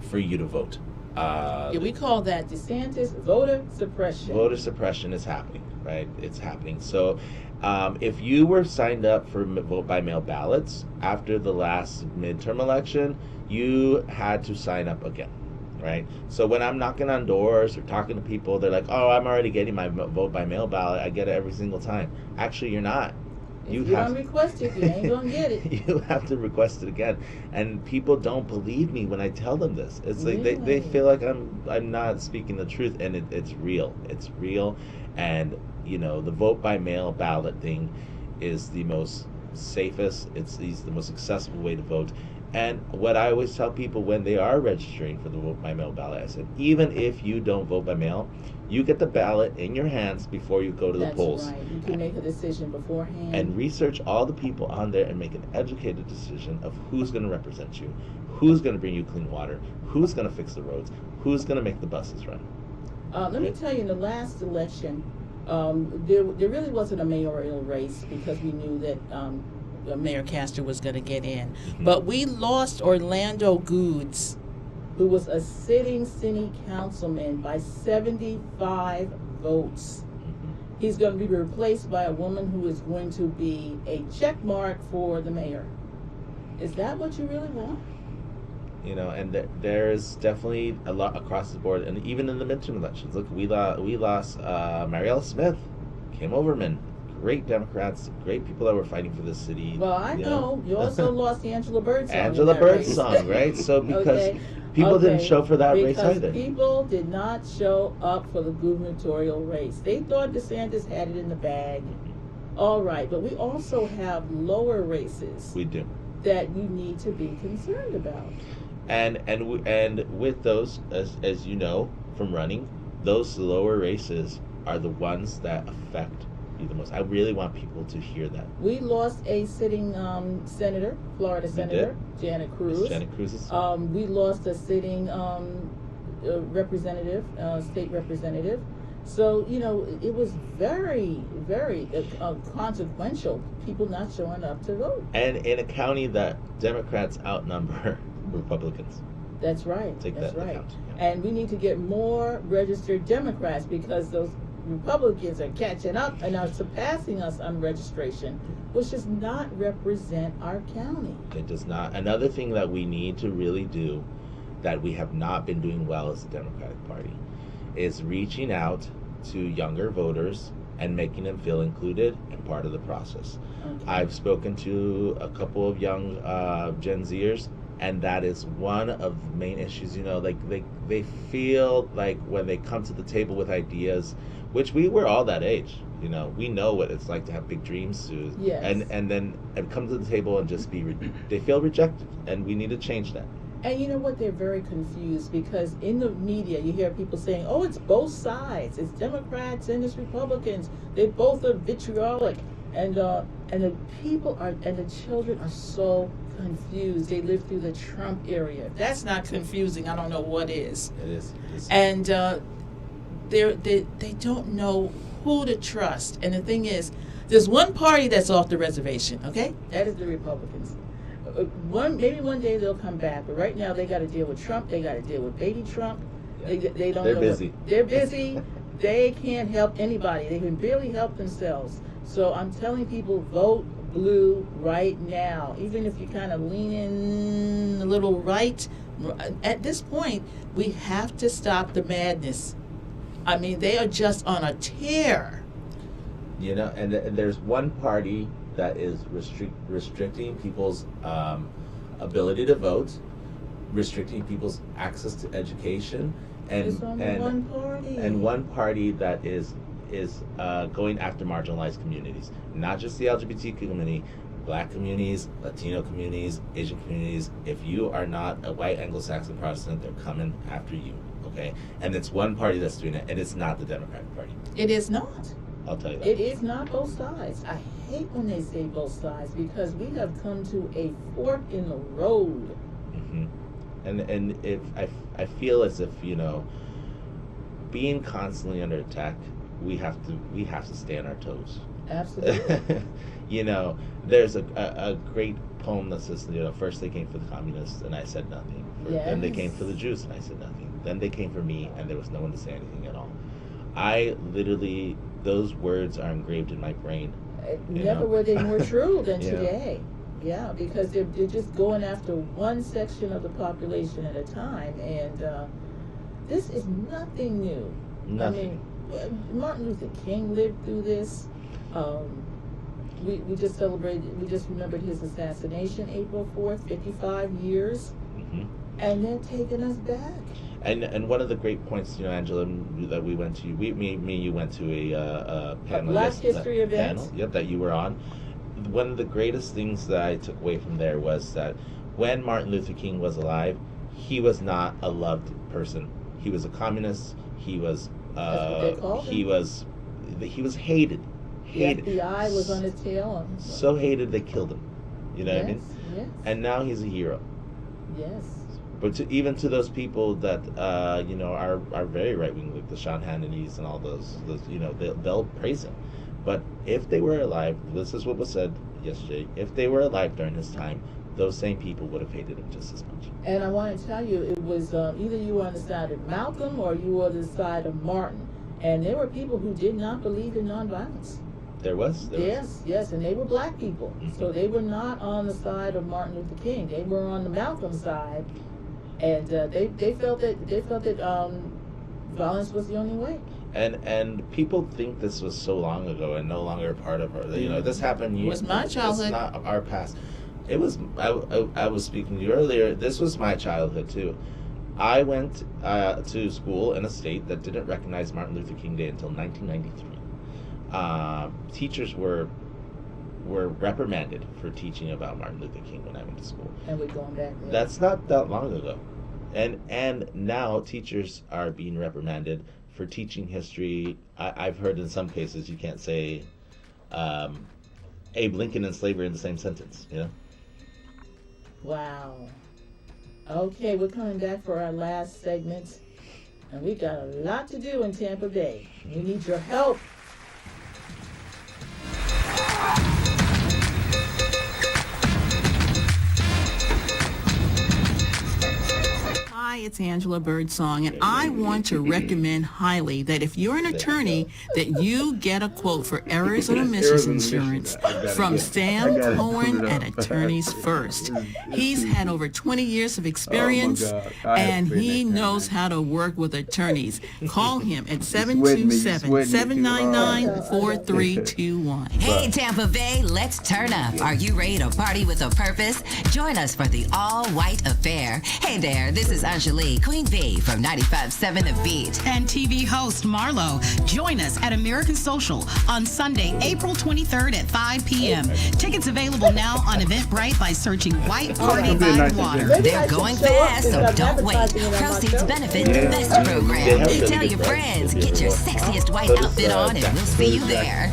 for you to vote. We call that DeSantis voter suppression. Voter suppression is happening, right? It's happening. So if you were signed up for vote by mail ballots after the last midterm election, you had to sign up again, right? So when I'm knocking on doors or talking to people, they're like, oh, I'm already getting my vote by mail ballot. I get it every single time. Actually, you're not. If you don't request it, you ain't gonna get it. You have to request it again, and people don't believe me when I tell them this. It's like they feel like I'm not speaking the truth, and it's real. It's real, and the vote by mail ballot thing is the most safest. It's the most accessible way to vote. And what I always tell people when they are registering for the vote by mail ballot, I said, even if you don't vote by mail, you get the ballot in your hands before you go to the polls. That's right. You can make a decision beforehand. And research all the people on there and make an educated decision of who's going to represent you, who's going to bring you clean water, who's going to fix the roads, who's going to make the buses run. Let me tell you, in the last election, there really wasn't a mayoral race because we knew that Mayor Castor was going to get in. But we lost Orlando Goods who was a sitting city councilman by 75 votes. He's going to be replaced by a woman who is going to be a check mark for the mayor. Is that what you really want? You know, and there's definitely a lot across the board, and even in the midterm elections. Look, we lost Marielle Smith, Kim Overman, great Democrats, great people that were fighting for the city. Well, I know. You also lost Angela Birdsong. Angela Birdsong, right? So because people didn't show for that race either. People did not show up for the gubernatorial race. They thought DeSantis had it in the bag. All right, but we also have lower races. We do. That you need to be concerned about. And with those, as you know from running, those lower races are the ones that affect you the most. I really want people to hear that. We lost a sitting senator, Florida Senator, Janet Cruz. Janet Cruz. We lost a sitting representative, state representative. So, you know, it was very, very consequential, people not showing up to vote. And in a county that Democrats outnumber Republicans. That's right. That's right. Yeah. And we need to get more registered Democrats because those Republicans are catching up and are surpassing us on registration, which does not represent our county. It does not. Another thing that we need to really do that we have not been doing well as the Democratic Party is reaching out to younger voters and making them feel included and part of the process. Okay. I've spoken to a couple of young Gen Zers, and that is one of the main issues. You know, like they feel like when they come to the table with ideas, which we were all that age, you know, we know what it's like to have big dreams, Sue. Yes. And then come to the table and just they feel rejected, and we need to change that. And you know what? They're very confused because in the media you hear people saying, oh, it's both sides. It's Democrats and it's Republicans. They both are vitriolic. And the people are, and the children are so confused. They live through the Trump era. If that's not confusing, I don't know what is. It is. And they don't know who to trust. And the thing is, there's one party that's off the reservation, okay? That is the Republicans. Maybe one day they'll come back, but right now they got to deal with Trump. They got to deal with baby Trump. Yeah. They don't. They're busy. They're busy. They can't help anybody. They can barely help themselves. So I'm telling people, vote blue right now. Even if you kind of lean in a little right, at this point we have to stop the madness. I mean, they are just on a tear. You know, and there's one party that is restricting people's ability to vote, restricting people's access to education, and one party that is going after marginalized communities, not just the LGBT community, Black communities, Latino communities, Asian communities. If you are not a white Anglo-Saxon Protestant, they're coming after you. Okay, and it's one party that's doing it, and it's not the Democratic Party. It is not. I'll tell you that. It is not both sides. I hate when they say both sides because we have come to a fork in the road. Mm-hmm. And if I feel as if, you know, being constantly under attack, we have to stay on our toes. Absolutely. You know, there's a great poem that says, you know, first they came for the communists and I said nothing. Yes. Then they came for the Jews and I said nothing. Then they came for me and there was no one to say anything at all. I literally, those words are engraved in my brain. Never were they more true than today. Yeah, because they're just going after one section of the population at a time, and this is nothing new. Nothing. I mean, Martin Luther King lived through this. We just remembered his assassination, April 4th, 55 years, mm-hmm. and they're taking us back. And one of the great points, you know, Angela, that we went to, me and you went to a panel. A Black History event. Panel, yep, that you were on. One of the greatest things that I took away from there was that when Martin Luther King was alive, he was not a loved person. He was a communist. He was he was hated. Hated. The FBI was on his tail. So hated they killed him. You know what I mean? Yes. And now he's a hero. Yes. But even to those people that you know are very right wing, like the Sean Hannitys and all those you know, they'll praise him. But if they were alive, this is what was said yesterday. If they were alive during his time, those same people would have hated him just as much. And I want to tell you, it was either you were on the side of Malcolm or you were on the side of Martin. And there were people who did not believe in nonviolence. There was? Yes, and they were black people. Mm-hmm. So they were not on the side of Martin Luther King. They were on the Malcolm side. And they felt that violence was the only way. And people think this was so long ago and no longer a part of our, this happened years. It was my childhood. It's not our past. It was, I was speaking to you earlier, this was my childhood too. I went to school in a state that didn't recognize Martin Luther King Day until 1993. Teachers were reprimanded for teaching about Martin Luther King when I went to school. And we're going back there. That's not that long ago. And now teachers are being reprimanded for teaching history. I've heard in some cases you can't say Abe Lincoln and slavery in the same sentence, Wow. Okay, we're coming back for our last segment. And we got a lot to do in Tampa Bay. We need your help. Hi, it's Angela Birdsong, and I want to recommend highly that if you're an attorney, that you get a quote for errors and omissions insurance from Sam Cohen at Attorneys First. He's had over 20 years of experience, and he knows how to work with attorneys. Call him at 727-799-4321. Hey, Tampa Bay, let's turn up. Are you ready to party with a purpose? Join us for the all-white affair. Hey there, this is Anjali, Queen Bee from 95.7 The Beat. And TV host Marlo. Join us at American Social on Sunday, April 23rd at 5 p.m. Tickets available now on Eventbrite by searching White Party by the Water. They're going fast, so don't wait. Proceeds benefit the best program. Tell your friends, get your sexiest white outfit on, and we'll see you there.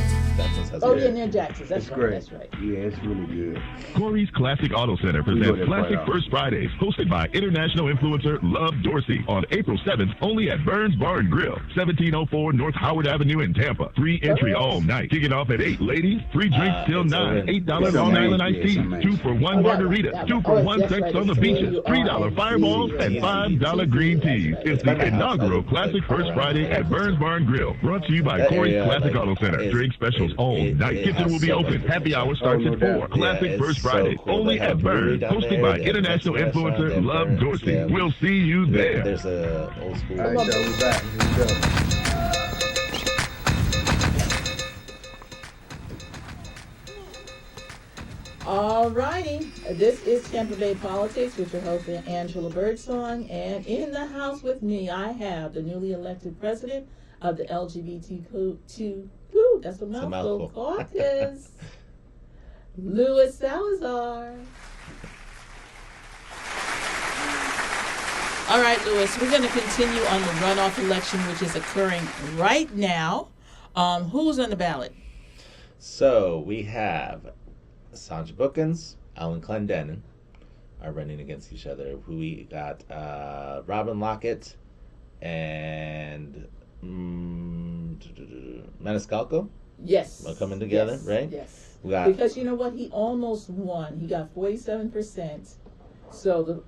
Oh, yeah, near Jackson's. That's right. Great. That's right. Yeah, it's really good. Corey's Classic Auto Center presents Classic First Fridays, hosted by international influencer Love Dorsey on April 7th, only at Burns Bar and Grill, 1704 North Howard Avenue in Tampa. Free entry all night. Kicking off at 8. Ladies, free drinks till 9. $8 Long Island iced tea. 2 for 1 margarita. 2 for 1 sex on the beaches. $3 fireballs and $5 green teas. It's the inaugural Classic First Friday at Burns Bar and Grill. Brought to you by Corey's Classic Auto Center. Drink specials all night. Kitchen will be open. Happy hour starts at 4. Classic First Friday, only at Burns. Hosted by international influencer Love Dorsey. We'll see you there. There's a old school. All right, y'all, we're back. Here we go. All righty. This is Tampa Bay Politics with your host, Angela Birdsong. And in the house with me, I have the newly elected president of the LGBTQ2, that's a mouthful, caucus, Louis Salazar. All right, Louis, we're going to continue on the runoff election, which is occurring right now. Who's on the ballot? So we have Sandra Bookins, Alan Clendenin are running against each other. We got Robin Lockett and Maniscalco. Yes. Are coming together, yes, right? Yes. Because you know what, he almost won. He got 47%. So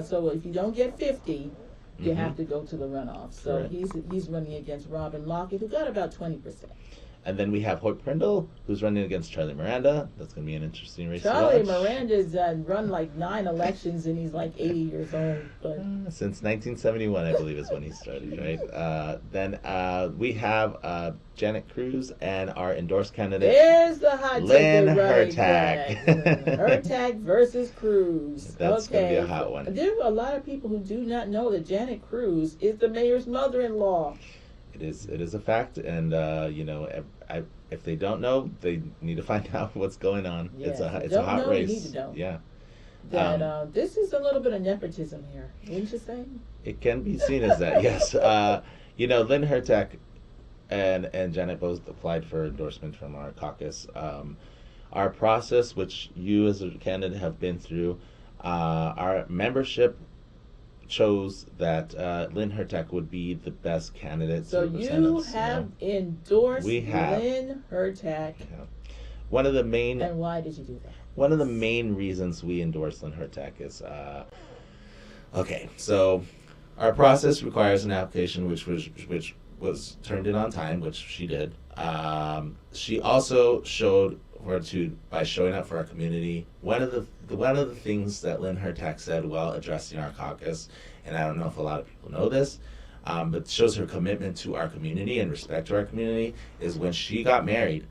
so if you don't get 50, you have to go to the runoff. So he's running against Robin Lockett, who got about 20%. And then we have Hoyt Prindle, who's running against Charlie Miranda. That's going to be an interesting race. Charlie Miranda's run like 9 elections, and he's like 80 years old. But since 1971, I believe, is when he started, right? Then we have Janet Cruz and our endorsed candidate. There's the hot Lynn ticket Hertag. Hertag versus Cruz. That's going to be a hot one. There are a lot of people who do not know that Janet Cruz is the mayor's mother-in-law. It is a fact, and if they don't know, they need to find out what's going on. Yes, it's a hot race. You need to know. Yeah. That this is a little bit of nepotism here, wouldn't you say? It can be seen as that, yes. Lynn Hertag and Janet both applied for endorsement from our caucus. Our process, which you as a candidate have been through, our membership chose that Lynn Hertag would be the best candidate. So you have endorsed Lynn Hertag. Yeah. One of the main. And why did you do that? One of the main reasons we endorse Lynn Hertak is, okay, so our process requires an application which was turned in on time, which she did. She also showed by showing up for our community. One of the things that Lynn Hertak said while addressing our caucus, and I don't know if a lot of people know this, but shows her commitment to our community and respect to our community, is when she got married,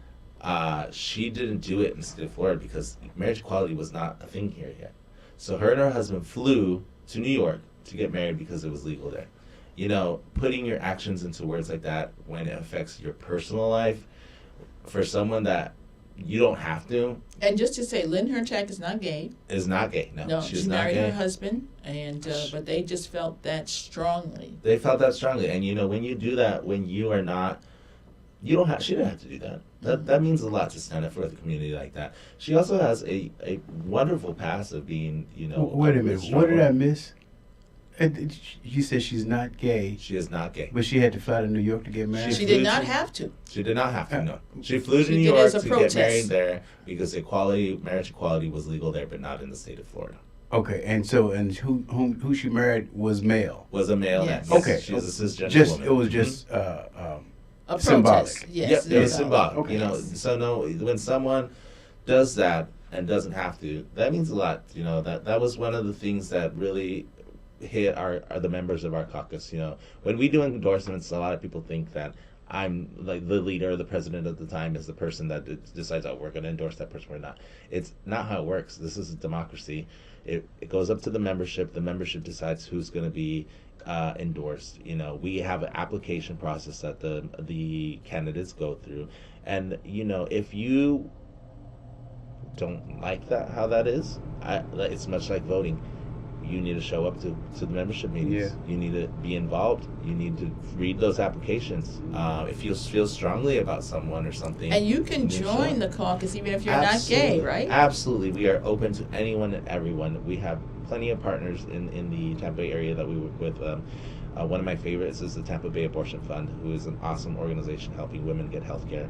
she didn't do it in the state of Florida because marriage equality was not a thing here yet. So her and her husband flew to New York to get married because it was legal there. You know, putting your actions into words like that when it affects your personal life, for someone that you don't have to. And just to say, Lynn Hertak is not gay. Is not gay. No, she married her husband, and but they just felt that strongly. They felt that strongly, and you know, when you do that, when you are not, you don't have. She didn't have to do that. That means a lot to stand up for the community like that. She also has a wonderful past of being, you know. Wait a minute. What did I miss? You said she's not gay. She is not gay. But she had to fly to New York to get married? She did not have to. She did not have to, no. She flew to New York to get married there because marriage equality was legal there, but not in the state of Florida. Okay, and who she married was male? Was a male, yes. Okay. She was a cisgender woman. It was just a symbolic. Protest. Yes, it was symbolic. Okay. You know, so no, when someone does that and doesn't have to, that means a lot. You know, that was one of the things that really hit are the members of our caucus. You know, when we do endorsements, a lot of people think that I'm like the leader, the president at the time is the person that decides, oh, we're going to endorse that person or not. It's not how it works. This is a democracy. It goes up to the membership. The membership decides who's going to be endorsed. You know, we have an application process that the candidates go through, and you know, if you don't like that, how that is, it's much like voting. You need to show up to the membership meetings. Yeah. You need to be involved. You need to read those applications. If you feel strongly about someone or something. And you can join the caucus even if you're not gay, right? Absolutely. We are open to anyone and everyone. We have plenty of partners in the Tampa Bay area that we work with. One of my favorites is the Tampa Bay Abortion Fund, who is an awesome organization helping women get health care.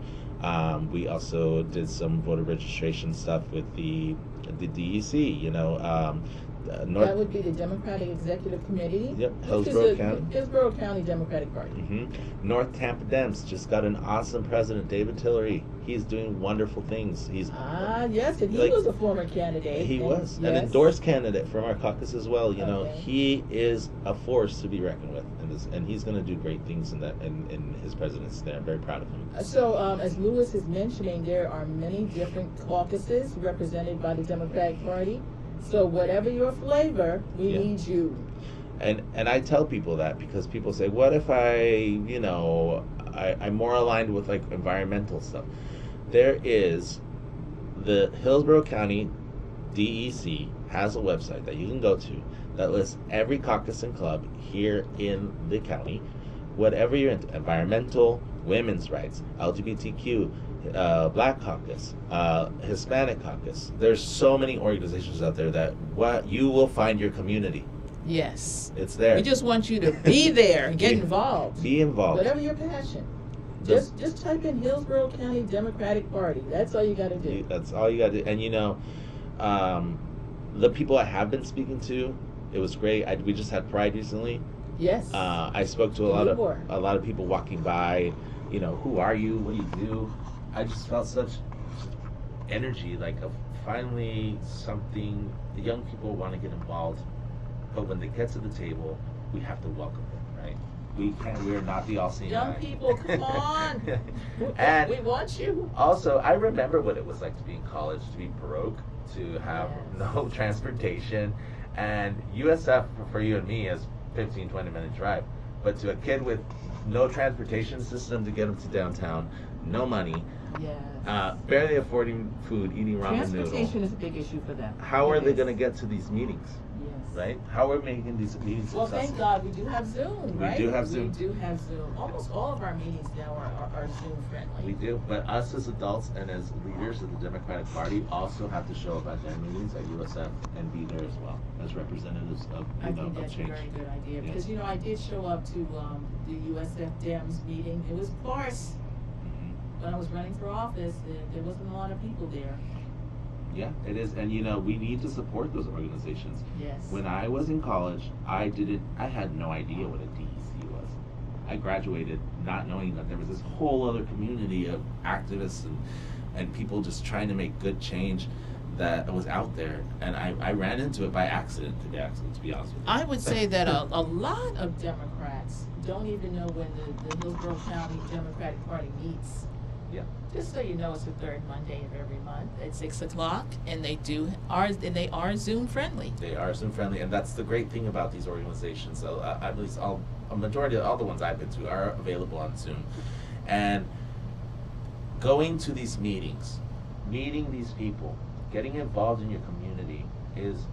We also did some voter registration stuff with the DEC, you know. That would be the Democratic Executive Committee. Yep, Hillsborough County Democratic Party. Mm-hmm. North Tampa Dems just got an awesome president, David Tillery. He's doing wonderful things. Yes, and he was a former candidate. He was an endorsed candidate from our caucus as well. You know, he is a force to be reckoned with, and he's going to do great things in his presidency there. I'm very proud of him. So, as Lewis is mentioning, there are many different caucuses represented by the Democratic Party. So whatever your flavor, we need you. And I tell people that because people say, what if I'm more aligned with like environmental stuff? There is the Hillsborough County DEC has a website that you can go to that lists every caucus and club here in the county, whatever you're into, environmental, women's rights, LGBTQ, Black Caucus, Hispanic Caucus. There's so many organizations out there that you will find your community. Yes. It's there. We just want you to be there and get involved. Be involved. Whatever your passion. Just type in Hillsborough County Democratic Party. That's all you got to do. That's all you got to do. And you know, the people I have been speaking to, it was great. We just had Pride recently. Yes. I spoke to a lot of people walking by. You know, who are you? What do you do? I just felt such energy, like finally something. The young people want to get involved, but when they get to the table, we have to welcome them, right? We're not the all-seeing young eye. People, come on. And we want you. Also, I remember what it was like to be in college, to be broke, to have no transportation, and USF for you and me is 15, 20-minute drive. But to a kid with no transportation system to get them to downtown, no money, barely affording food, eating ramen noodles. Transportation is a big issue for them. How are they going to get to these meetings? Yes. Right? How are we making these meetings successful? Well, thank God we do have Zoom, right? We do have Zoom. We do have Zoom. Almost all of our meetings now are Zoom friendly. We do, but us as adults and as leaders of the Democratic Party also have to show up at their meetings at USF and be there as well as representatives of I think that's change. A very good idea because I did show up to the USF Dems meeting. It was sparse. When I was running for office, there wasn't a lot of people there. Yeah, it is, and we need to support those organizations. Yes. When I was in college, I had no idea what a DEC was. I graduated not knowing that there was this whole other community of activists and people just trying to make good change that was out there, and I ran into it by accident, to be honest with you. I would say that a lot of Democrats don't even know when the Hillsborough County Democratic Party meets. Yeah. Just so you know, it's the third Monday of every month at 6 o'clock, and they are Zoom friendly. They are Zoom friendly, and that's the great thing about these organizations. So at least a majority of all the ones I've been to are available on Zoom, and going to these meetings, meeting these people, getting involved in your community is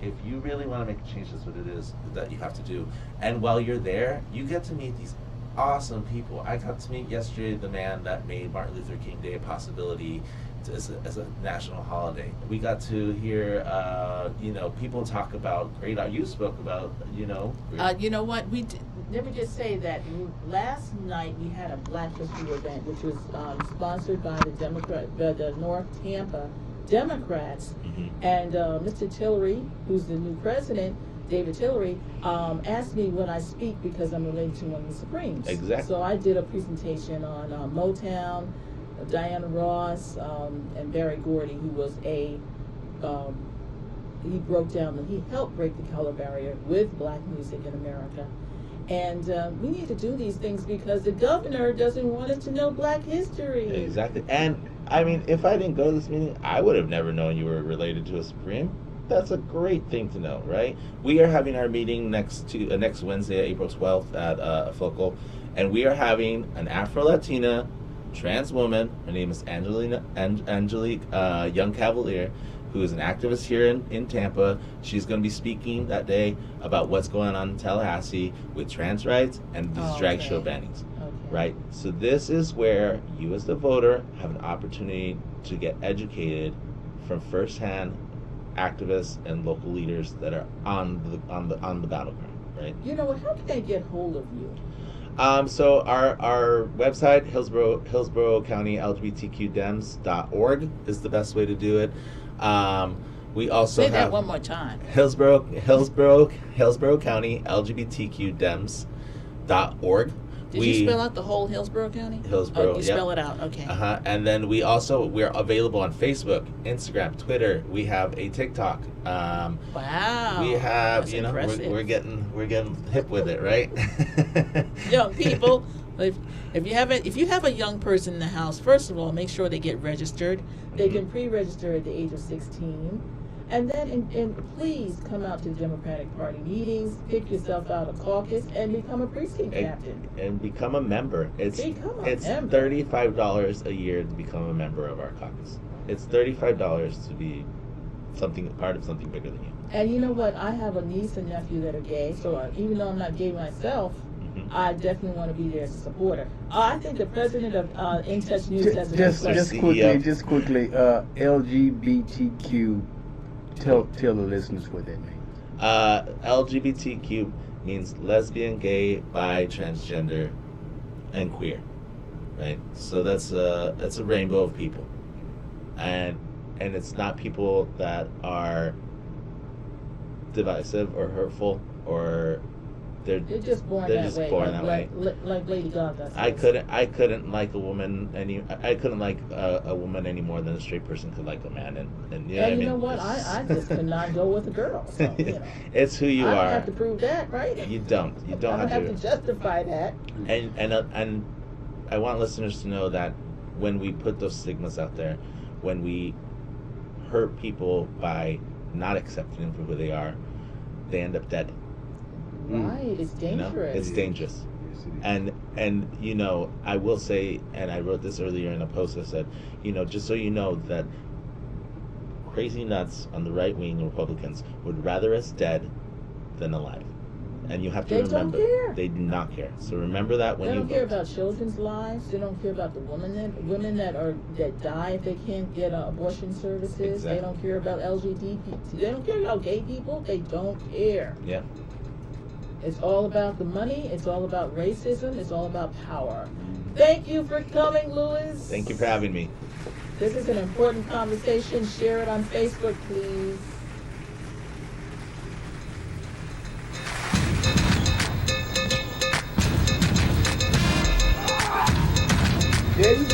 if you really want to make a change, that's what it is that you have to do. And while you're there, you get to meet these awesome people. I got to meet yesterday the man that made Martin Luther King Day a possibility as a national holiday. We got to hear, people talk about great art. You spoke about, you know what? Let me just say that last night we had a Black History event, which was sponsored by the North Tampa Democrats, and Mr. Tillery, who's the new president, David Tillery, asked me when I speak because I'm related to one of the Supremes. Exactly. So I did a presentation on Motown, Diana Ross, and Barry Gordy, who was he helped break the color barrier with black music in America. And we need to do these things because the governor doesn't want us to know black history. Exactly. And I mean, if I didn't go to this meeting, I would have never known you were related to a Supreme. That's a great thing to know, right? We are having our meeting next Wednesday, April 12th at Focal, and we are having an Afro-Latina trans woman. Her name is Angelique Young Cavalier, who is an activist here in Tampa. She's going to be speaking that day about what's going on in Tallahassee with trans rights and these drag show bannings. Right? So this is where you as the voter have an opportunity to get educated from firsthand activists and local leaders that are on the battleground, right? You know what? How can they get hold of you? So our website, Hillsborough County LGBTQDems.org is the best way to do it. We also say have that one more time. Hillsborough County LGBTQDems.org. Did you spell out the whole Hillsborough County? Hillsborough, you spell it out, okay. And then we're available on Facebook, Instagram, Twitter. We have a TikTok. Wow. We have, That's we're getting hip with it, right? Young people, if you have a young person in the house, first of all, make sure they get registered. They can pre-register at the age of 16. And then, and please come out to the Democratic Party meetings, pick yourself out a caucus, and become a precinct captain. And become a member. It's $35 a year to become a member of our caucus. It's $35 to be part of something bigger than you. And you know what? I have a niece and nephew that are gay, so even though I'm not gay myself, I definitely want to be there as a supporter. I think the president of In Touch News has a just quickly, LGBTQ. Tell the listeners what that means. LGBTQ means lesbian, gay, bi, transgender, and queer, right? So that's a rainbow of people, and it's not people that are divisive or hurtful or they're just born that way. Like Lady Gaga. I couldn't like a woman any more than a straight person could like a man, and you know what? I just could not go with a girl. So, it's who you are. I don't have to prove that, right? You don't. I don't have to justify that. And I want listeners to know that when we put those stigmas out there, when we hurt people by not accepting them for who they are, they end up dead. Right, it's dangerous. It's dangerous. And I will say, and I wrote this earlier in a post, I said, just so you know that crazy nuts on the right wing Republicans would rather us dead than alive. And you have to remember, they do not care. So remember that when you vote. They don't care about children's lives. They don't care about the women that die if they can't get abortion services. Exactly. They don't care about LGBT. They don't care about gay people. They don't care. Yeah. It's all about the money. It's all about racism. It's all about power. Thank you for coming, Louis. Thank you for having me. This is an important conversation. Share it on Facebook, please. There you